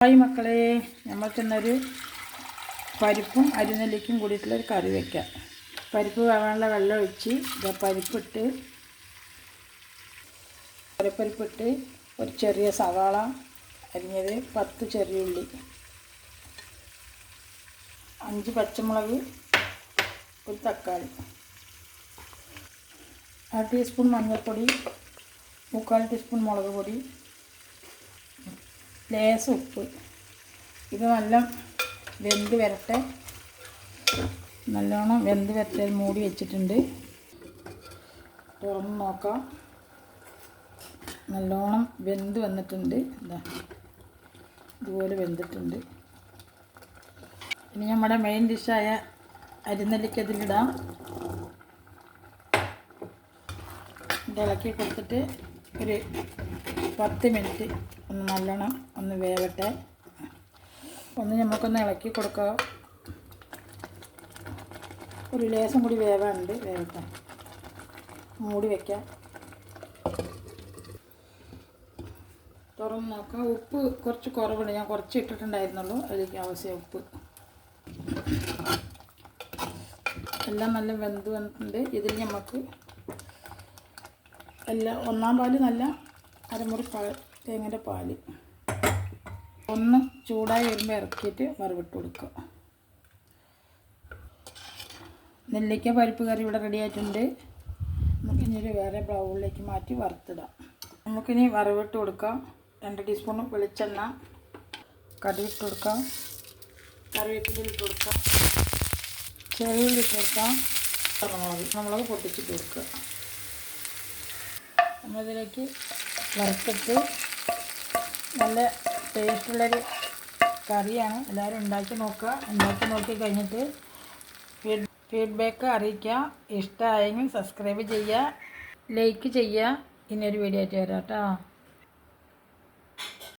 Hi മക്കളെ, നമ്മൾക്കിന്നൊരു പരിപ്പും അരിനെല്ലിക്കും കൂടിയിട്ടുള്ളൊരു കറി വയ്ക്കാം. പരിപ്പ് വേവാനുള്ള വെള്ളം ഒഴിച്ച് പരിപ്പിട്ട് പരിപ്പിട്ട് ഒരു ചെറിയ സവാള അരിഞ്ഞത്, 10 ചെറിയ ഉള്ളി, 5 പച്ചമുളക്, ഒരു തക്കാളി, 1 ടീസ്പൂൺ മഞ്ഞൾപ്പൊടി, 3/4 ടീസ്പൂൺ മുളക് പൊടി, ലേശം ഉപ്പ്. ഇത് നല്ല വെന്ത് വരട്ടെ. നല്ലോണം വെന്ത് വരട്ടെ. മൂടി വെച്ചിട്ടുണ്ട്. തുറന്ന് നോക്കാം. നല്ലോണം വെന്ത് വന്നിട്ടുണ്ട്. ഇതാ ഇതുപോലെ വെന്തിട്ടുണ്ട്. ഇനി നമ്മുടെ മെയിൻ ഡിഷായ അരിനെല്ലിക്ക ഇതിലിടാം. ഇളക്കി കൊടുത്തിട്ട് ഒരു 10 മിനിറ്റ് ഒന്ന് നല്ലോണം ഒന്ന് വേവട്ടെ. നമുക്കൊന്ന് ഇളക്കി കൊടുക്കാം. ഒരു ലേശം കൂടി വേവാനുണ്ട്, വേവട്ടെ. മൂടി വയ്ക്കാം. തുറന്ന് നോക്കാം. ഉപ്പ് കുറച്ച് കുറവുണ്ട്. ഞാൻ കുറച്ച് ഇട്ടിട്ടുണ്ടായിരുന്നുള്ളൂ. അതിലേക്ക് ആവശ്യം ഉപ്പ്. എല്ലാം നല്ല വെന്ത് വന്നിട്ടുണ്ട്. ഇതിൽ നമുക്ക് ഒന്നാം പാല് നല്ല അരമുറി തേങ്ങയുടെ പാല് ഒന്ന് ചൂടായി വരുമ്പോൾ ഇറക്കിയിട്ട് വറവിട്ട് കൊടുക്കുക. നെല്ലിക്ക പരിപ്പ് കറി ഇവിടെ റെഡി ആയിട്ടുണ്ട്. നമുക്കിനി വേറെ ബൗളിലേക്ക് മാറ്റി വറുത്തിടാം. നമുക്കിനി വറവിട്ട് കൊടുക്കാം. 2 ടീസ്പൂൺ വെളിച്ചെണ്ണ, കടുക് ഇട്ട് കൊടുക്കാം, കറിവേപ്പില ഇട്ട് കൊടുക്കാം, ചെറിയുള്ളി ഇട്ട് കൊടുക്കാം, മുളക് പൊട്ടിച്ചിട്ട് കൊടുക്കുക. നമ്മളിതിലേക്ക് വറുത്തിട്ട് നല്ല ടേസ്റ്റുള്ളൊരു കറിയാണ്. എല്ലാവരും ഉണ്ടാക്കി നോക്കുക. ഉണ്ടാക്കി നോക്കി കഴിഞ്ഞിട്ട് ഫീഡ്ബാക്ക് അറിയിക്കുക. ഇഷ്ടമായെങ്കിൽ സബ്സ്ക്രൈബ് ചെയ്യുക, ലൈക്ക് ചെയ്യുക. ഇനിയൊരു വീഡിയോ ആയിട്ട് വരാം കേട്ടോ.